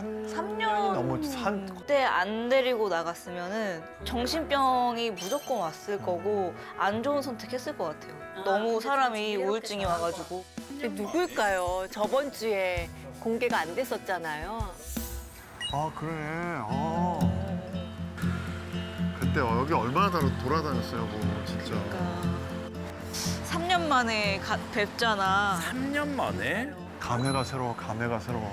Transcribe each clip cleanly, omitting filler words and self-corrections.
3년이 넘었지. 그때 안 데리고 나갔으면은 정신병이 무조건 왔을 거고 안 좋은 선택했을 것 같아요. 너무 사람이 우울증이 와가지고. 누굴까요? 저번 주에 공개가 안 됐었잖아요. 아 그러네. 그때 여기 얼마나 돌아다녔어요, 뭐 진짜. 그러니까 3년 만에 뵙잖아. 3년 만에? 감회가 새로워, 감회가 새로워.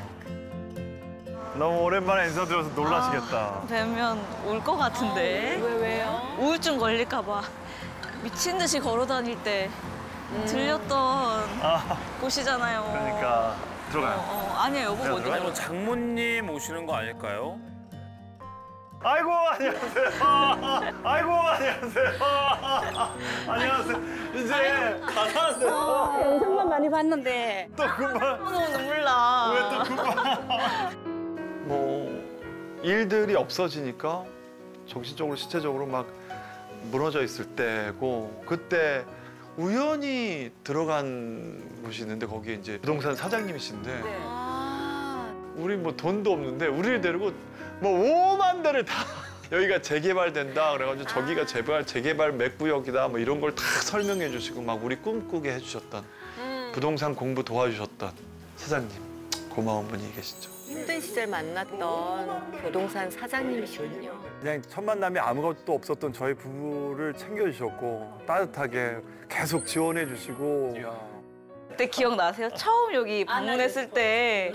너무 오랜만에 인사드려서 놀라시겠다. 뵈면 울 것 같은데. 왜요? 우울증 걸릴까 봐. 미친 듯이 걸어 다닐 때 들렸던 곳이잖아요. 그러니까 들어가요. 아니에요, 여보 먼저. 아니 뭐 장모님 오시는 거 아닐까요? 아이고 안녕하세요. 아이고 안녕하세요. 안녕하세요. 이제 가사하세요. 영상만 많이 봤는데 또 금방. 너무 눈물 나. 왜 또 금방. 뭐 일들이 없어지니까 정신적으로 신체적으로 막 무너져 있을 때고 그때 우연히 들어간 곳이 있는데 거기에 이제 부동산 사장님이신데 우리 뭐 돈도 없는데 우리를 데리고 뭐 5만 대를 다 여기가 재개발된다 그래가지고 저기가 재개발 몇 구역이다 뭐 이런 걸 다 설명해 주시고 막 우리 꿈꾸게 해주셨던 부동산 공부 도와주셨던 사장님 고마운 분이 계시죠. 힘든 시절 만났던 부동산 사장님이시군요. 그냥 첫 만남에 아무것도 없었던 저희 부부를 챙겨주셨고 따뜻하게 계속 지원해 주시고. 그때 기억나세요? 처음 여기 방문했을 때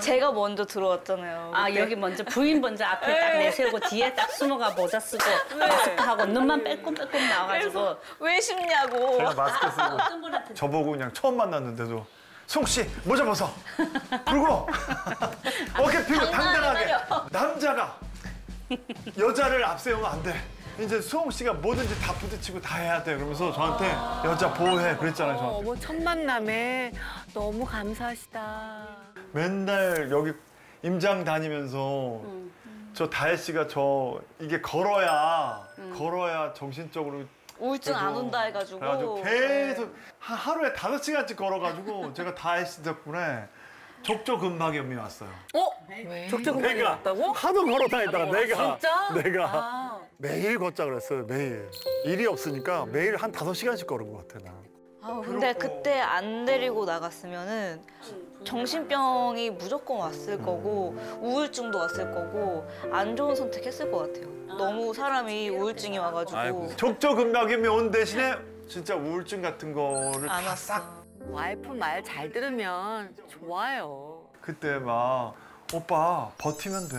제가 먼저 들어왔잖아요. 아 그때. 여기 먼저 부인 먼저 앞에 딱 내세우고 뒤에 딱 숨어가 모자 쓰고 마스크하고 눈만 빼꼼빼꼼 나와가지고 왜 쉽냐고. 제가 마스크 쓰고 어떤 분한테 저보고 그냥 처음 만났는데도 송 씨 모자 벗어 그리고 어깨 펴고 당당하게 남자가 여자를 앞세우면 안 돼. 이제 수홍 씨가 뭐든지 다 부딪히고 다 해야 돼. 그러면서 저한테 여자 보호해 그랬잖아요. 저한테. 어머 첫 만남에 너무 감사하시다. 맨날 여기 임장 다니면서 저 다혜 씨가 이게 걸어야 정신적으로 우울증 안 그래도 온다 해가지고. 그래가지고 계속 하루에 5시간씩 걸어가지고 제가 다혜 씨 덕분에 족저근막염이 왔어요. 왜? 적적근막이 내가 왔다고? 하도 걸어 다니다가 진짜? 내가 매일 걷자 그랬어요. 매일. 일이 없으니까 매일 한 5시간씩 걸은 것 같아 나. 근데 그때 안 데리고 나갔으면은 정신병이 무조건 왔을 거고 우울증도 왔을 거고 안 좋은 선택했을 것 같아요. 너무 사람이 우울증이 와가지고. 아이고. 족저근막염이 온 대신에 진짜 우울증 같은 거를 안 다 왔어. 싹 와이프 말 잘 들으면 좋아요. 그때 막 오빠 버티면 돼.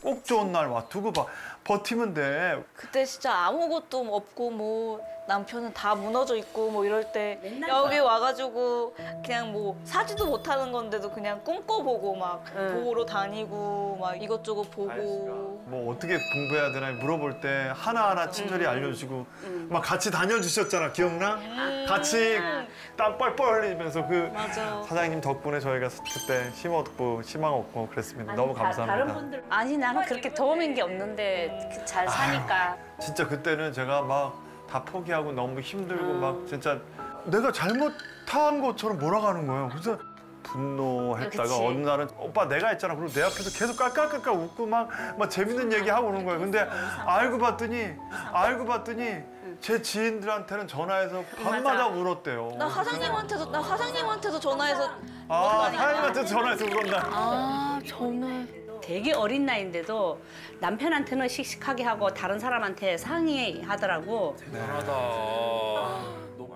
꼭 좋은 날 와 두고 봐. 버티면 돼. 그때 진짜 아무것도 없고 뭐 남편은 다 무너져 있고 뭐 이럴 때 여기 와가지고 그냥 뭐 사지도 못하는 건데도 그냥 꿈꿔보고 막 보러 다니고 막 이것저것 보고. 뭐 어떻게 공부해야 되나 물어볼 때 하나하나 친절히 알려주시고 막 같이 다녀주셨잖아. 기억나? 같이 땀 뻘뻘 흘리면서 그 맞아. 사장님 덕분에 저희가 그때 희망 얻고 그랬습니다. 너무 감사합니다. 다른 분들 아니 나는 그렇게 도움인 게 없는데 잘 사니까. 진짜 그때는 제가 막 다 포기하고 너무 힘들고 막 진짜 내가 잘못한 것처럼 몰아가는 거예요. 그래서 분노했다가 그치. 어느 날은 오빠 내가 했잖아. 그리고 내 앞에서 계속 깔깔깔깔 웃고 막 재밌는 얘기하고 그러는 거예요. 근데 알고 봤더니 제 지인들한테는 전화해서 밤마다 울었대요. 나 사장님한테도 전화해서 사장님한테 전화해서 울었나? 아 전화. 되게 어린 나이인데도 남편한테는 씩씩하게 하고 다른 사람한테 상의하더라고. 대단하다.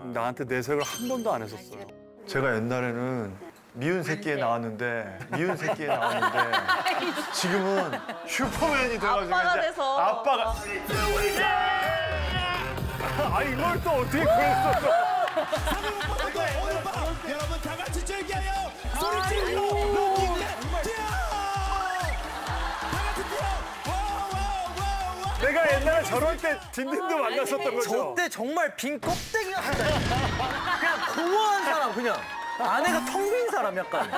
나한테 내색을 한 번도 안 했었어요. 제가 옛날에는 미운 새끼에 나왔는데 지금은 슈퍼맨이 돼가지고 아빠가 이제 돼서. 아빠가 아 이걸 또 어떻게 그랬어? 오늘 밤 여러분 다 같이 즐겨요. 소리 질러. 다 같이 뛰어. 내가 옛날에 저럴 때 딘딘도 만났었던 거죠. 저때 정말 빈 껍데기 같은 사람. 그냥 공허한 사람 그냥. 안에가 텅 빈 사람 약간.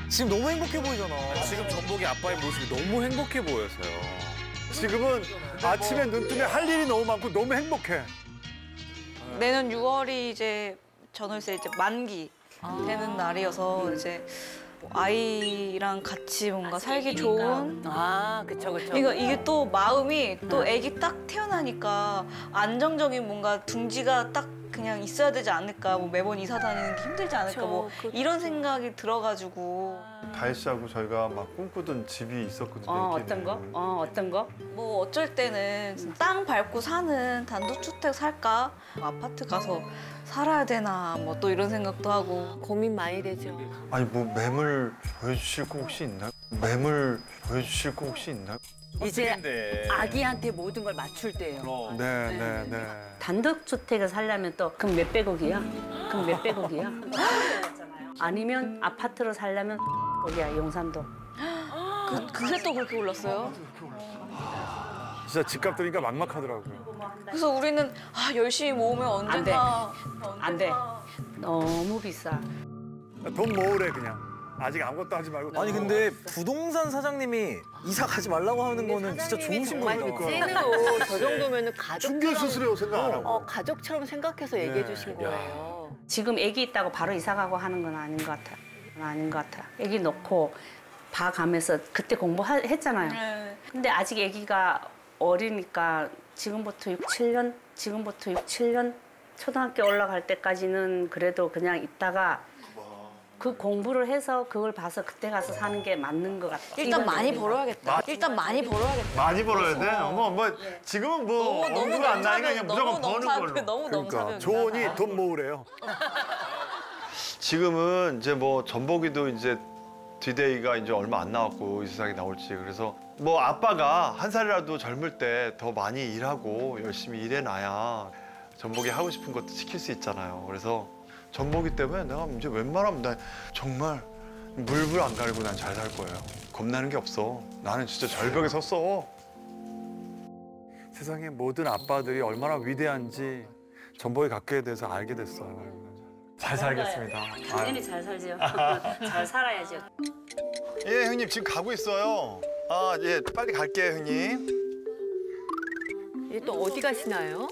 지금 너무 행복해 보이잖아. 지금 전복이 아빠의 모습이 너무 행복해 보여서요. 지금은 아침에 눈 뜨면 할 일이 너무 많고 너무 행복해. 내년 6월이 이제 전월세 이제 만기 되는 날이어서 이제 아이랑 같이 뭔가 살기 좋은 아, 그쵸. 이게 또 마음이 또 아기 딱 태어나니까 안정적인 뭔가 둥지가 딱 그냥 있어야 되지 않을까, 뭐 매번 이사 다니는 게 힘들지 않을까, 뭐 이런 생각이 들어가지고. 다혜 씨하고 저희가 막 꿈꾸던 집이 있었거든요. 어떤 거? 어떤 거? 뭐 어쩔 때는 땅 밟고 사는 단독주택 살까? 아파트 가서 살아야 되나, 뭐 또 이런 생각도 하고. 고민 많이 되죠. 아니 뭐 매물 보여주실 거 혹시 있나요? 매물 보여주실 거 혹시 있나요? 이제 근데 아기한테 모든 걸 맞출 때예요. 네. 단독주택을 살려면 또 그럼 몇백억이야? 그럼 몇백억이야? 아니면 아파트로 살려면 거기야 용산도. 그새 또 그렇게 올랐어요? 진짜 집값 들으니까 막막하더라고요. 그래서 우리는 열심히 모으면 언젠가 안 돼. 너무 비싸. 돈 모으래 그냥. 아직 아무것도 하지 말고. 아니 근데 부동산 사장님이 이사 가지 말라고 하는 거는 진짜 좋으신 거예요. 쌤도 저 정도면은 중개 수수료 생각 안 하고. 가족처럼 생각해서 얘기해 주신 거예요. 지금 아기 있다고 바로 이사 가고 하는 건 아닌 것 같아. 아기 놓고 봐가면서 그때 공부했잖아요. 네. 근데 아직 아기가 어리니까 지금부터 6, 7년 초등학교 올라갈 때까지는 그래도 그냥 있다가 그 공부를 해서 그걸 봐서 그때 가서 사는 게 맞는 것 같아. 일단 많이 벌어야겠다. 많이 벌어야 돼? 뭐 지금은 뭐 엄두가 안 나니까 그냥 무조건 버는 걸로. 너무 그러니까 넘사벽이다. 조언이 돈 모으래요. 지금은 이제 뭐 전복이도 이제 디데이가 이제 얼마 안 남았고 이 세상에 나올지, 그래서 뭐 아빠가 한 살이라도 젊을 때 더 많이 일하고 열심히 일해놔야 전복이 하고 싶은 것도 지킬 수 있잖아요. 그래서 전복이 때문에 내가 이제 웬만하면 나 정말 물불 안 가리고 난 잘 살 거예요. 겁나는 게 없어. 나는 진짜 절벽에 섰어. 세상의 모든 아빠들이 얼마나 위대한지 전복이 갖게 돼서 알게 됐어요. 잘 살겠습니다. 당연히 잘 살죠. 잘 살아야죠. 예, 형님 지금 가고 있어요. 아, 예, 빨리 갈게요, 형님. 이게 또 어디 가시나요?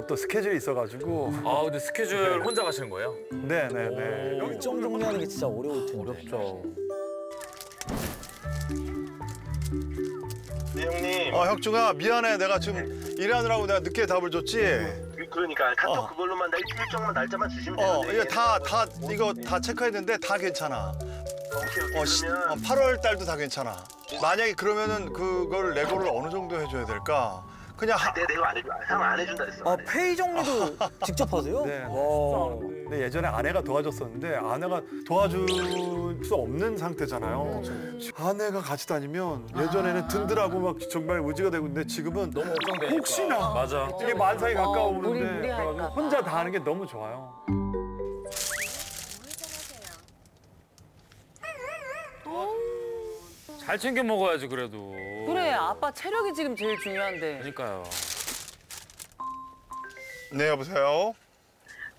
또 스케줄이 있어가지고. 아 근데 스케줄 혼자 가시는 거예요? 네네네. 일정 정리하는 게 진짜 어려울 텐데. 어렵죠. 네 형님. 혁중아, 미안해. 내가 지금 일하느라고 내가 늦게 답을 줬지. 그러니까 카톡 그걸로만 나 일정만 날짜만 주시면 되는데. 이거 이거 다 체크했는데 다 괜찮아. 오케이 그러면 8월 달도 다 괜찮아. 만약에 그러면은 그걸 레고를 어느 정도 해줘야 될까? 그냥 내가 안 해줘. 형 안 해준다 했어. 페이 정리도 직접 하세요? 네. 근데 예전에 아내가 도와줬었는데 아내가 도와줄 수 없는 상태잖아요. 아내가 같이 다니면 예전에는 든든하고 막 정말 의지가 되고, 근데 지금은 너무 걱정되니까. 혹시나 맞아. 이게 만사에 가까우는데 무리할까 그래가지고 봐. 혼자 다 하는 게 너무 좋아요. 잘 챙겨 먹어야지 그래도. 그래, 아빠 체력이 지금 제일 중요한데. 그러니까요. 네, 여보세요.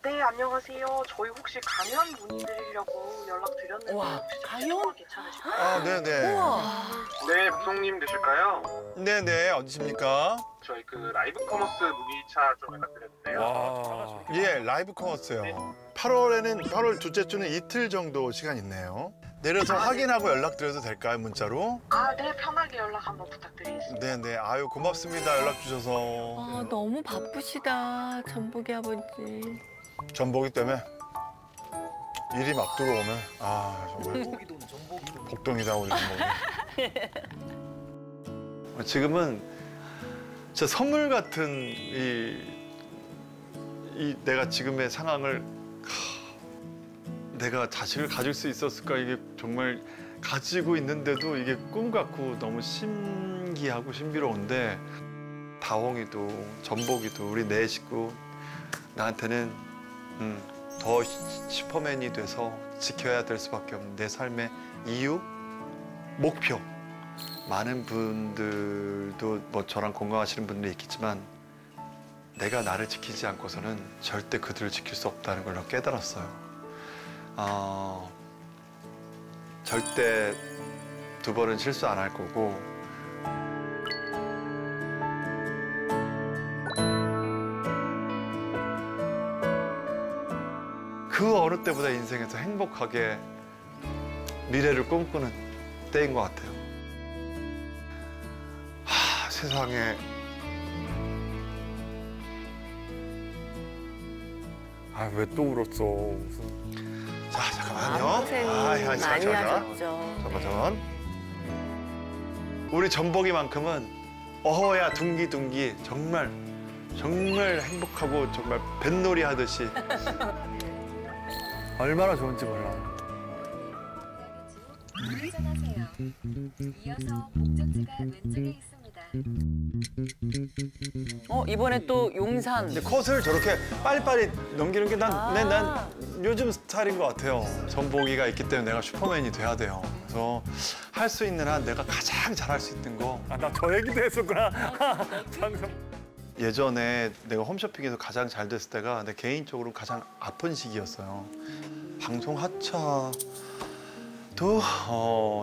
네, 안녕하세요. 저희 혹시 강연 문의드리려고 연락드렸는데 와, 혹시 강연? 괜찮으실까요? 아, 네네. 네, 무송님 되실까요? 네네, 어디십니까? 저희 그 라이브 커머스 문의차 좀 연락드렸는데요. 와. 예, 라이브 커머스요. 8월 둘째 주는 이틀 정도 시간 있네요. 내려서 확인하고 연락드려도 될까요, 문자로? 네, 편하게 연락 한번 부탁드리겠습니다. 네네, 아유 고맙습니다, 연락 주셔서. 너무 바쁘시다, 전복이 아버지. 전복이 때문에 일이 막 들어오면 정말 복동이다, 우리 전복이. 지금은 진짜 선물 같은 이 내가 지금의 상황을 내가 자식을 가질 수 있었을까, 이게 정말 가지고 있는데도 이게 꿈 같고 너무 신기하고 신비로운데, 다홍이도 전복이도 우리 네 식구 나한테는 더 슈퍼맨이 돼서 지켜야 될 수밖에 없는 내 삶의 이유, 목표. 많은 분들도 뭐 저랑 공감하시는 분들이 있겠지만 내가 나를 지키지 않고서는 절대 그들을 지킬 수 없다는 걸 깨달았어요. 절대 두 번은 실수 안 할 거고, 그 어느 때보다 인생에서 행복하게 미래를 꿈꾸는 때인 것 같아요. 세상에. 아, 왜 또 울었어? 무슨. 자, 잠깐만요. 고생 잠깐. 많이 하셨죠. 잠깐. 우리 전복이만큼은 어허야 둥기둥기 정말 행복하고 정말 뱃놀이 하듯이 얼마나 좋은지 몰라. 우회전하세요. 이어서 목적지가 왼쪽에 있습니다. 이번에 또 용산. 근데 컷을 저렇게 빨리빨리 넘기는 게 난 요즘 스타일인 것 같아요. 전복이가 있기 때문에 내가 슈퍼맨이 돼야 돼요. 그래서 할 수 있는 한 내가 가장 잘할 수 있는 거. 아, 나 저 얘기도 했었구나. 장성. 예전에 내가 홈쇼핑에서 가장 잘 됐을 때가 내 개인적으로 가장 아픈 시기였어요. 방송 하차도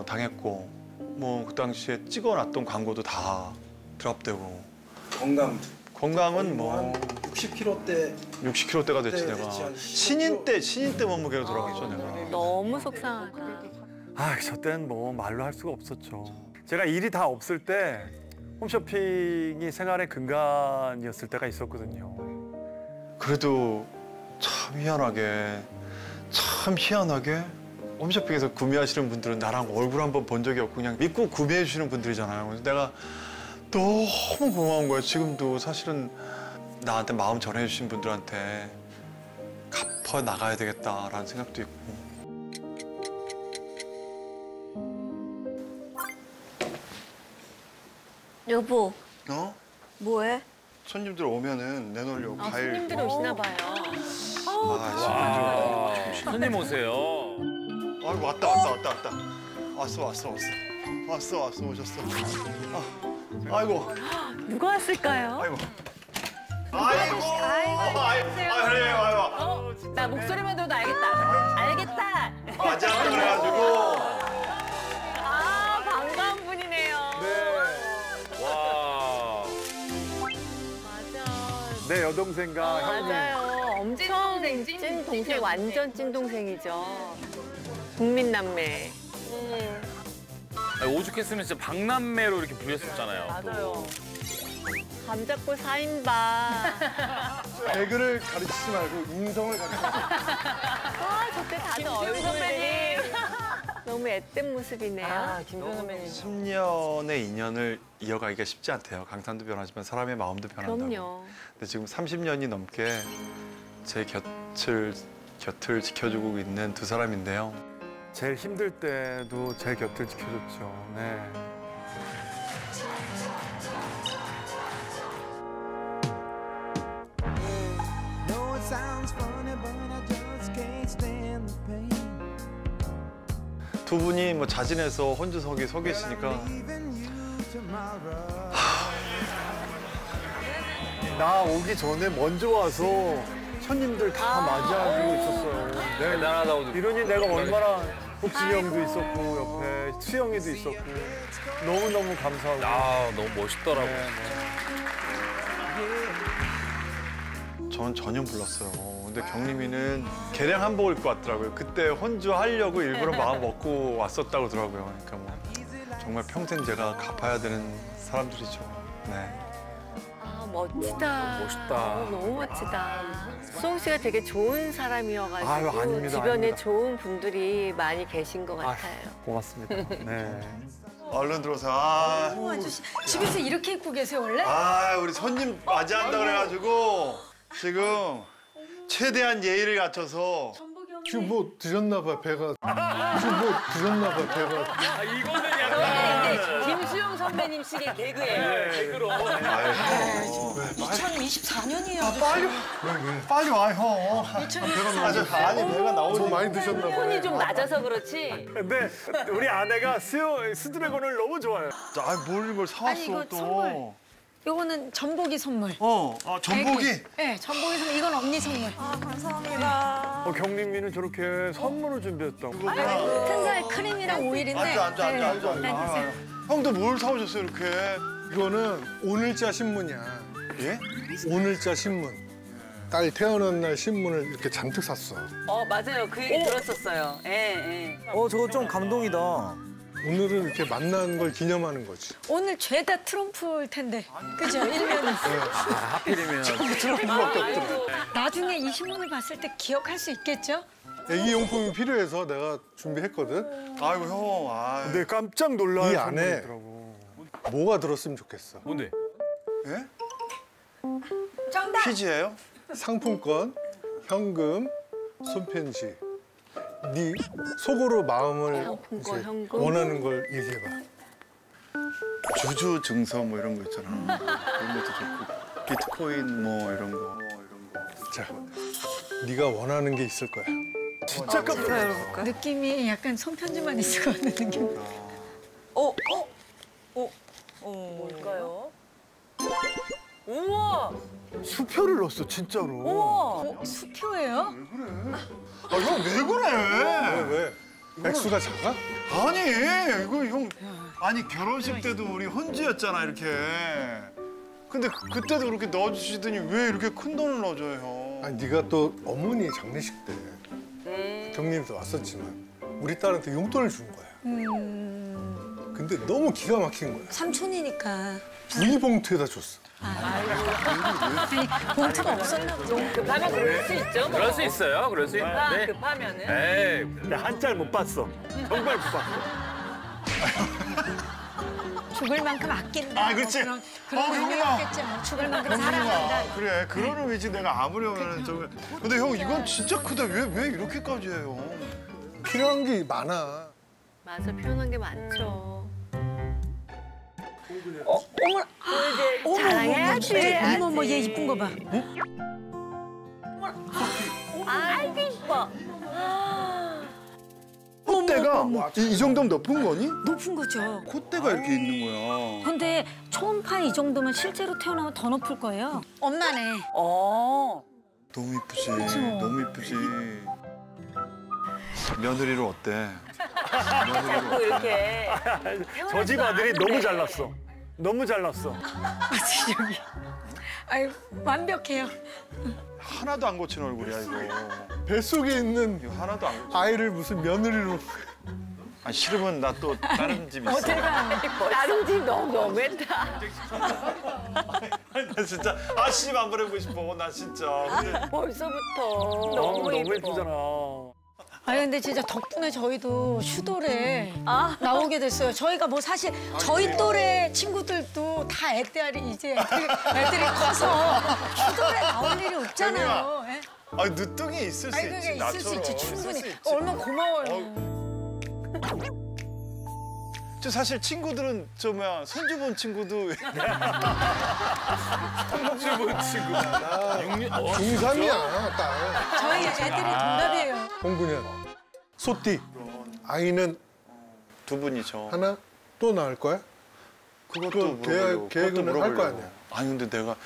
당했고 뭐 그 당시에 찍어놨던 광고도 다 드랍되고. 건강은 뭐 60kg대 60kg대가 됐지 내가. 신인 때 몸무게로 돌아갔죠 내가. 너무 속상하다. 아, 저 때는 뭐 말로 할 수가 없었죠. 제가 일이 다 없을 때 홈쇼핑이 생활의 근간이었을 때가 있었거든요. 그래도 참 희한하게 홈쇼핑에서 구매하시는 분들은 나랑 얼굴 한번 본 적이 없고 그냥 믿고 구매해 주시는 분들이잖아요. 그래서 내가 너무 고마운 거예요. 지금도 사실은 나한테 마음 전해 주신 분들한테 갚아 나가야 되겠다라는 생각도 있고. 여보, 어? 뭐해? 손님들 오면은 내놓으려고 과일. 손님들이 오시나 봐요. 손님 오세요. 아이고 왔다. 왔어 오셨어. 아이고. 누가 왔을까요? 아이고. 나 목소리만 들어도 알겠다. 맞아 그래가지고. 반가운 분이네요. 와. 맞아. 내 여동생과 형님. 맞아요. 엄청 찐 동생, 완전 찐 동생이죠. 국민남매. 오죽했으면 진짜 박남매로 이렇게 불렸었잖아요. 맞아요. 감잡고 4인방. 배그를 가르치지 말고 인성을 가르치지. 저때 다들 얼굴이 너무 앳된 모습이네요. 김준 선배님. 10년의 인연을 이어가기가 쉽지 않대요. 강산도 변하지만 사람의 마음도 변한다고. 그럼요. 근데 지금 30년이 넘게 제 곁을 지켜주고 있는 두 사람인데요. 제일 힘들 때도 제 곁을 지켜줬죠. 네. 두 분이 뭐 자진해서 혼주석에 서 계시니까 나 오기 전에 먼저 와서 손님들 다 맞이하고 있었어요. 네. 대단하다고. 이러니 내가 얼마나 복진이 형도 있었고 옆에 수영이도 있었고 너무너무 감사하고. 너무 멋있더라고. 네. 전 전혀 몰랐어요. 근데 경림이는 개량 한복을 입고 왔더라고요. 그때 혼주 하려고 일부러 마음 먹고 왔었다고 그러더라고요. 그러니까 뭐 정말 평생 제가 갚아야 되는 사람들이죠. 네. 멋지다. 멋있다. 너무 멋지다. 수홍 씨가 되게 좋은 사람이어가지고 아유, 아닙니다, 주변에 아닙니다. 좋은 분들이 많이 계신 것 같아요. 고맙습니다. 네. 얼른 들어오세요. 아저씨 집에서 이렇게 입고 계세요 원래? 우리 손님 맞이한다 그래가지고 지금 최대한 예의를 갖춰서. 지금 뭐 드셨나 봐, 배가. 이거는 근데 약간. 김수영 선배님 식의 개그예요. 개그로. 2024년이에요. 빨리 와 형. 배가 나오지. 좀 많이 드셨나 봐요. 톤이 좀 낮아서 그렇지. 근데 우리 아내가 스드래곤을 너무 좋아해요. 뭘 이걸 사왔어 이거 또. 선물. 요거는 전복이 선물. 전복이. 네, 전복이 선물. 이건 언니 선물. 감사합니다. 경림이는 저렇게 선물을 준비했다고. 튼살 크림이랑 오일인데. 앉아. 형도 뭘 사오셨어요 이렇게? 이거는 오늘자 신문이야. 예? 오늘자 신문. 딸 태어난 날 신문을 이렇게 잔뜩 샀어. 맞아요. 그 얘기 들었었어요. 예. 저거 좀 감동이다. 오늘은 이렇게 만난 걸 기념하는 거지. 오늘 죄다 트럼프일 텐데. 그죠? 일면은. 하필이면. 트럼프밖에 없더라. 나중에 이 신문을 봤을 때 기억할 수 있겠죠? 애기 용품이 필요해서 내가 준비했거든. 아이고 형. 아. 근데 깜짝 놀랄 이 안에 선물이더라고. 뭐가 들었으면 좋겠어. 뭔데? 예? 정답. 퀴즈예요? 상품권, 현금, 손편지. 네 속으로 마음을 상품권, 이제 현금. 원하는 걸 얘기해봐. 주주 증서 뭐 이런 거 있잖아. 그런 것도 좋고 비트코인 뭐 이런 거. 자, 네가 원하는 게 있을 거야. 진짜 깜짝 놀랐어. 느낌이 약간 손편지만 있을 것 같은 느낌. 뭘까요? 우와! 수표를 넣었어 진짜로. 우와! 수표예요? 아 형 왜 그래? 왜? 액수가 작아? 아니 이거 형 아니 결혼식 때도 우리 혼주였잖아 이렇게. 근데 그때도 그렇게 넣어주시더니 왜 이렇게 큰 돈을 넣어줘요 형? 아니 네가 또 어머니 장례식 때 경림도 왔었지만 우리 딸한테 용돈을 준 거야. 근데 너무 기가 막힌 거야. 삼촌이니까. V봉투에다 줬어. 아니, 봉투가 없었나 보죠. 급하면 그럴 수 있죠. 뭐. 그럴 수 있어요. 그럴 수 있는데. 급하면은. 에이. 나 한 짤 못 봤어. 정말 못 봤어. 죽을 만큼 아낀다. 아, 그렇지. 뭐 그런 의미였겠지. 뭐. 죽을 만큼 사랑한다. 그래 그런 의미지 내가 아무리 하면 좀. 근데 형 이건 진짜 크다. 왜 이렇게까지 해요? 필요한 게 많아. 맞아, 표현한 게 많죠. 어머, 자랑해야지. 어머, 얘 이쁜 거 봐. 아이고, 이뻐. 콧대가 이 정도면 높은 거니? 높은 거죠. 콧대가 이렇게 있는 거야. 근데 초음파 이 정도면 실제로 태어나면 더 높을 거예요. 엄마네. 너무 이쁘지. 너무 이쁘지. 며느리로 어때? 자꾸 이렇게. 저 집 아들이 너무 잘났어. 너무 잘났어. 여기. 아유, 완벽해요. 하나도 안 고친 얼굴이야 이거. 뱃속에 있는 이거 하나도 안 고친. 아이를 무슨 며느리로. 아 싫으면 나 또 다른 집 있어. 다른 집 너무했다. 나 진짜 시집 안 보내고 싶어. 나 진짜. 근데 벌써부터 너무 예뻐. 예쁘잖아. 아니 근데 진짜 덕분에 저희도 슈돌에 나오게 됐어요. 저희가 뭐 사실 저희 또래 친구들도 다 애들이 이제 애들이 커서 슈돌에 나올 일이 없잖아요. 예? 아 늦둥이 있을 수 아니 있지. 그게 있을 나처럼. 수 있지 충분히. 있을 수 있지. 얼마나 고마워요. 저 사실 친구들은 저 뭐야 손주 본 친구도 손주 본 친구. 중3이야, 딸. 저희 애들이 동갑이에요. 09년. 소띠. 아이는 두 분이죠. 하나 또 낳을 거야? 그것도 계획은 할 거 아니야. 아니 근데 내가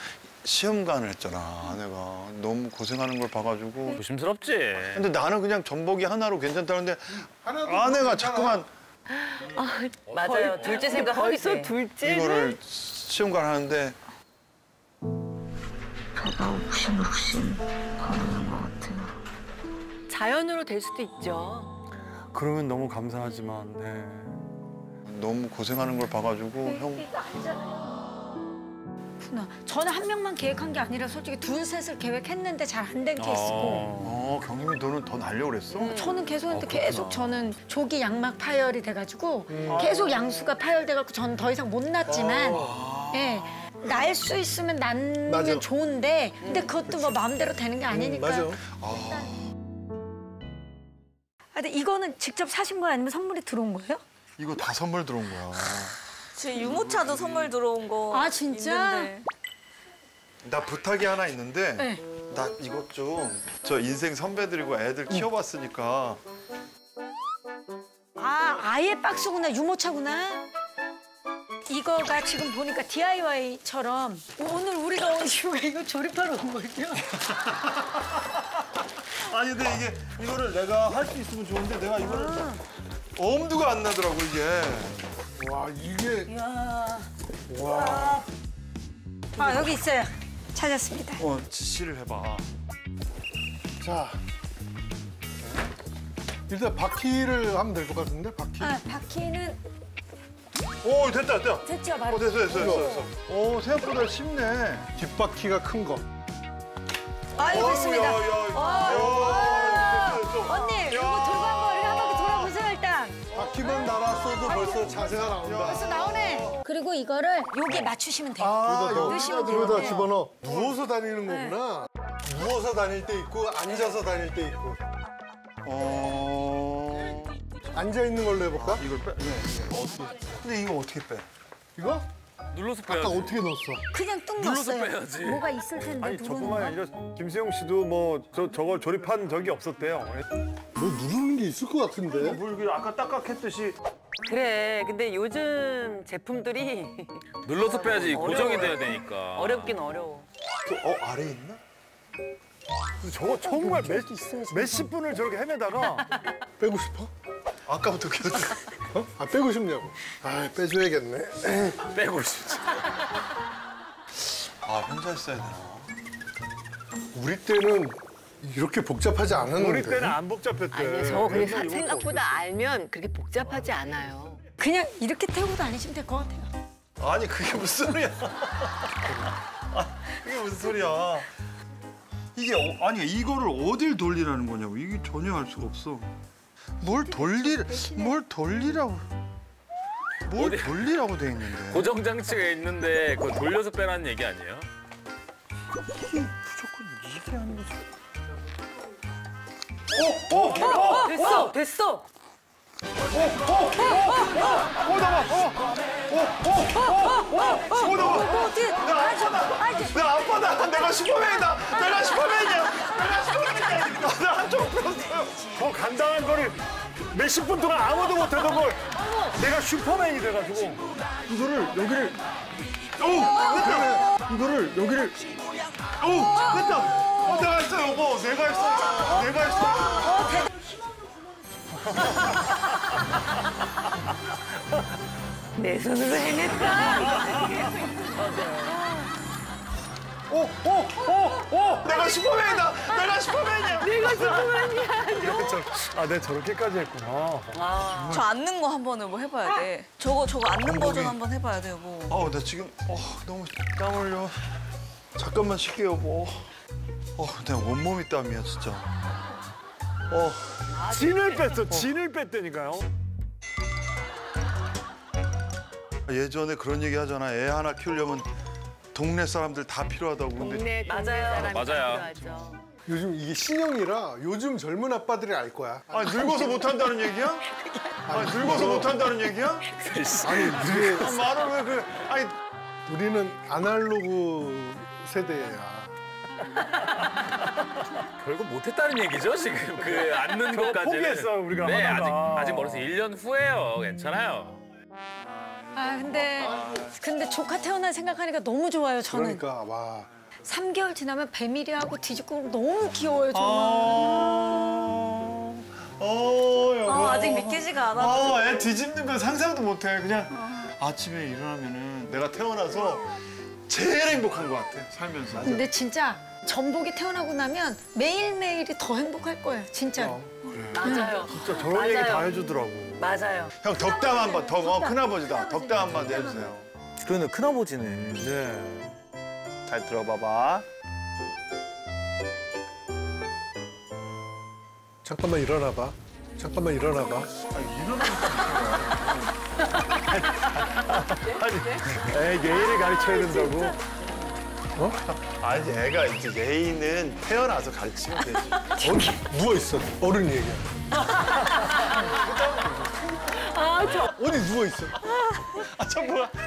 시험관을 했잖아. 아내가 너무 고생하는 걸 봐가지고. 조심스럽지. 근데 나는 그냥 전복이 하나로 괜찮다는데 아내가 자꾸만 맞아요. 둘째 생각하고 있어요. 둘째는? 이거를 시험관 하는데 배가 욱신욱신 거리는 것 같아요. 자연으로 될 수도 있죠. 그러면 너무 감사하지만 네. 너무 고생하는 걸 봐가지고 형 저는 한 명만 계획한 게 아니라 솔직히 둘, 셋을 계획했는데 잘 안 된 케이스고. 경림이 너는 더 날려고 그랬어? 저는 계속 했는데 계속 저는 조기 양막 파열이 돼가지고 계속 양수가 파열돼갖고 저는 더 이상 못 낳지만 예, 날 수 있으면 낳으면 맞아. 좋은데 근데 그것도 뭐 마음대로 되는 게 아니니까. 맞아. 근데 이거는 직접 사신 거예요? 아니면 선물이 들어온 거예요? 이거 다 선물 들어온 거야. 제 유모차도 선물 들어온 거. 아, 진짜? 있는데. 나 부탁이 하나 있는데 네. 나 이것 좀 저 인생 선배들이고 애들 키워봤으니까 아예 박스구나, 유모차구나. 이거가 지금 보니까 DIY처럼 오늘 우리가 온 이유가 이거 조립하러 온 거예요. 아니 근데 이거를 내가 할 수 있으면 좋은데 내가 이거를 엄두가 안 나더라고 이게. 와 이게 이야. 와. 여기 있어요. 찾았습니다. 지시를 해봐. 자, 일단 바퀴를 하면 될 것 같은데 바퀴. 아, 바퀴는 오, 됐다. 됐죠, 바로. 됐어. 오, 생각보다 쉽네. 뒷바퀴가 큰 거. 아유, 됐습니다. 됐어. 언니, 이거 들고 한번 이렇게 한 바퀴 돌아보세요, 일단. 바퀴만 달았어도 벌써 자세가 나온다. 벌써 나오네. 그리고 이거를 여기에 맞추시면 돼요. 넣으시면 돼요. 여기다 네. 집어넣어. 누워서 다니는 거구나. 누워서 다닐 때 있고 앉아서 다닐 때 있고. 앉아 있는 걸로 해볼까? 이걸 빼. 어떻게? 근데 이거 어떻게 빼? 이거? 눌러서 아까 빼야지. 어떻게 넣었어? 그냥 뚝 눌러서 넣었어요. 빼야지. 뭐가 있을 텐데 아니 누르는 저뿐만 거. 아니라 김수영 씨도 뭐 저걸 조립한 적이 없었대요. 뭐 누르는 게 있을 것 같은데. 물 아까 딱딱했듯이. 그래. 근데 요즘 제품들이 눌러서 빼야지 고정이 돼야 되니까. 어렵긴 어려워. 아래 있나? 저거 정말 몇십 분을 저렇게 헤매다가 빼고 싶어? 아까부터 계속. 빼고 싶냐고. 빼줘야겠네. 빼고 싶지. 혼자 했어야 되나? 우리 때는 이렇게 복잡하지 않았는데. 우리 때는 안 복잡했대. 아니, 저거 그냥 맨날 이것도 생각보다 알면 그렇게 복잡하지 않아요. 그냥 이렇게 태우고 다니시면 될 것 같아요. 아니 그게 무슨 소리야? 그게 무슨 소리야? 이게 아니 이거를 어딜 돌리라는 거냐고. 이게 전혀 알 수가 없어. 뭘 돌리라고 돼 있는데. 고정 장치가 있는데 그거 돌려서 빼라는 얘기 아니에요? 무조건 이게 하는 거지. 됐어. 내 아빠다. 내가 슈퍼맨이다. 내가 슈퍼맨이야. 나 한쪽 풀었어요. 더 간단한 거를 몇십 분 동안 아무도 못하던 걸 내가 슈퍼맨이 돼가지고 이거를 여기를 됐다. 이거를 여기를 됐다. 내가 했어 여보. 내가 했어. 내 손으로 해냈다. 내가 슈퍼맨이다. 내가 슈퍼맨이야. 내가 슈퍼맨이야. 내가 저렇게까지 했구나. 저 앉는 거 한번 여보 해봐야 돼. 저거 앉는 버전 한번 해봐야 돼 여보. 나 지금 너무 땀 흘려. 잠깐만 쉴게 여보. 내가 온몸이 땀이야 진짜. 진을 뺐다니까요. 예전에 그런 얘기 하잖아. 애 하나 키우려면 동네 사람들 다 필요하다고. 근데 맞아요. 맞아요. 요즘 이게 신형이라 요즘 젊은 아빠들이 알 거야. 늙어서 못한다는 얘기야? 늙어서 못한다는 얘기야? 아니, 말을 왜 그래? 우리는 아날로그 세대야. 결국 못했다는 얘기죠 지금 그 앉는 것까지는. 포기했어 우리가. 네 하다가. 아직 멀어서 1년 후에요. 괜찮아요. 근데 조카 태어난 생각하니까 너무 좋아요, 저는. 그러니까 와. 3개월 지나면 배밀이하고 뒤집고 너무 귀여워요, 정말. 여보. 아직 믿기지가 않아. 애 뒤집는 건 상상도 못해. 그냥 아침에 일어나면은 내가 태어나서 제일 행복한 것 같아, 살면서. 근데 진짜 전복이 태어나고 나면 매일매일이 더 행복할 거예요, 진짜로. 맞아요. 진짜 저런 얘기 다 해주더라고. 맞아요. 형 덕담 한번 큰아버지다. 덕담 한번 해주세요. 그러네, 큰아버지네. 네. 잘 들어봐봐. 잠깐만 일어나봐. 예의를 가르쳐야 된다고. 아니 애가 이제 예의는 태어나서 가르치면 되지. 누워 있어. 어른 얘기야. 어디 누워 있어.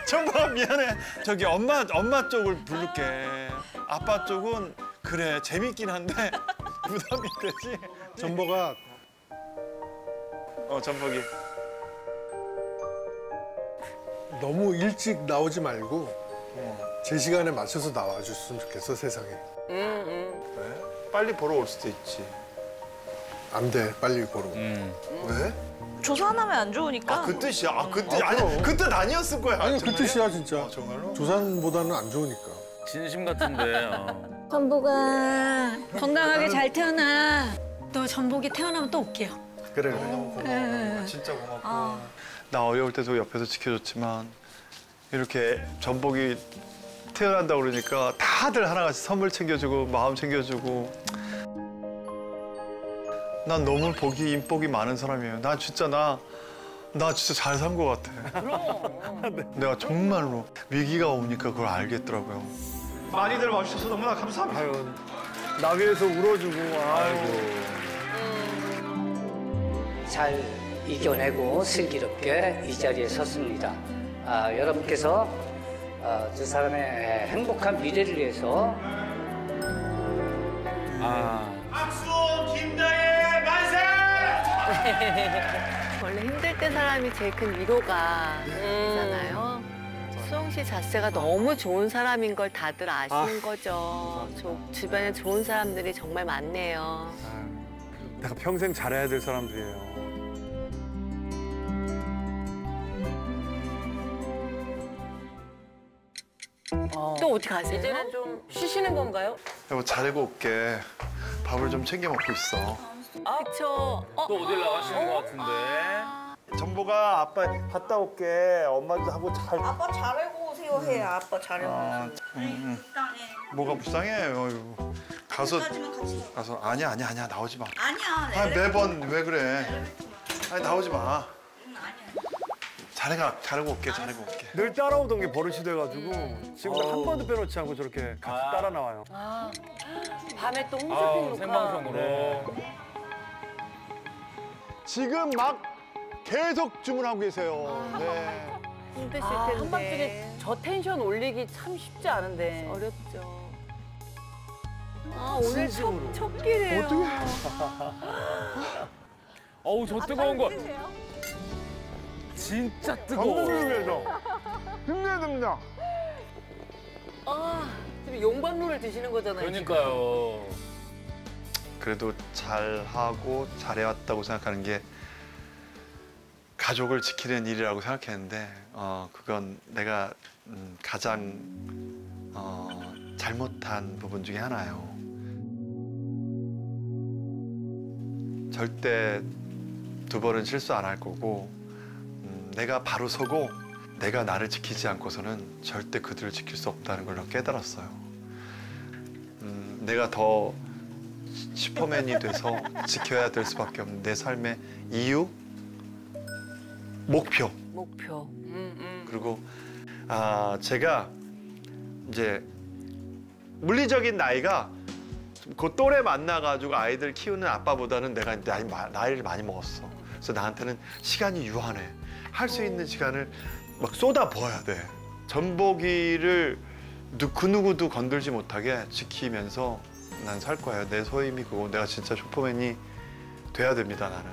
정보가 미안해. 저기 엄마 쪽을 부를게. 아빠 쪽은 그래 재밌긴 한데 부담이 되지. 전보가 전복이. 너무 일찍 나오지 말고 제 시간에 맞춰서 나와줬으면 좋겠어 세상에. 왜? 빨리 보러 올 수도 있지. 안 돼. 빨리 보러. 왜? 조산하면 안 좋으니까. 그 뜻이야. 그 뜻 아니 그 뜻 아니었을 거야. 아니 그 뜻이야 진짜. 정말로? 조산보다는 안 좋으니까. 진심 같은데. 전복아 건강하게 잘 태어나. 너 전복이 태어나면 또 올게요. 그래. 진짜 고맙고. 나 어려울 때도 옆에서 지켜줬지만 이렇게 전복이 태어난다고 그러니까 다들 하나같이 선물 챙겨주고 마음 챙겨주고. 난 너무 인복이 많은 사람이에요. 나 진짜 잘 산 것 같아. 내가 정말로 위기가 오니까 그걸 알겠더라고요. 많이들 와주셔서 너무나 감사합니다. 아유, 나 위해서 울어주고. 아이고. 잘 이겨내고 슬기롭게 이 자리에 섰습니다. 여러분께서 두 사람의 행복한 미래를 위해서 박수 김다혜 만세! 원래 힘들 때 사람이 제일 큰 위로가 되잖아요. 수영 씨 자체가 너무 좋은 사람인 걸 다들 아시는 거죠. 주변에 좋은 사람들이 정말 많네요. 내가 평생 잘해야 될 사람들이에요. 또 어디 가세요? 이제는 좀 쉬시는 건가요? 여보 잘하고 올게. 밥을 좀 챙겨 먹고 있어. 그쵸. 또 어딜 나가시는 것 같은데. 전복아 아빠 갔다 올게. 엄마도 하고 잘. 아빠 잘하고 오세요 해. 아빠 잘하고. 뭐가 불쌍해? 어휴. 가서 아니야 나오지 마. 아니야. 매번 왜 그래? 아니 나오지 마. 잘하고 올게. 늘 따라오던 게 버릇이 돼가지고 지금 한 번도 빼놓지 않고 저렇게 같이 따라 나와요. 밤에 또 홈쇼핑 생방송으로. 지금 막 계속 주문하고 계세요. 네. 힘드실 텐데. 한밤중에 저 텐션 올리기 참 쉽지 않은데. 어렵죠. 오늘 첫 끼래요. 어떻게? 어우 저 뜨거운 거. 진짜 뜨거워. 전복을 위해서 힘내야 됩니다. 지금 용광로를 드시는 거잖아요. 그러니까요. 그래도 잘하고 잘해왔다고 생각하는 게 가족을 지키는 일이라고 생각했는데 그건 내가 가장 잘못한 부분 중에 하나예요. 절대 두 번은 실수 안 할 거고 내가 바로 서고 내가 나를 지키지 않고서는 절대 그들을 지킬 수 없다는 걸 깨달았어요. 내가 더 슈퍼맨이 돼서 지켜야 될 수밖에 없는 내 삶의 이유, 목표. 그리고 제가 이제 물리적인 나이가 그 또래 만나가지고 아이들 키우는 아빠보다는 내가 나이를 많이 먹었어. 그래서 나한테는 시간이 유한해. 할 수 있는 시간을 막 쏟아부어야 돼. 전복이를 그 누구도 건들지 못하게 지키면서 난 살 거예요. 내 소임이 그거. 내가 진짜 슈퍼맨이 돼야 됩니다, 나는.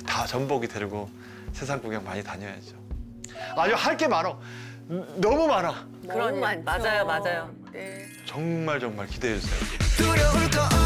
다 전복이 데리고 세상 구경 많이 다녀야죠. 아니요, 할 게 많어. 너무 많아. 맞아요. 네. 정말 기대해 주세요. 두려울 거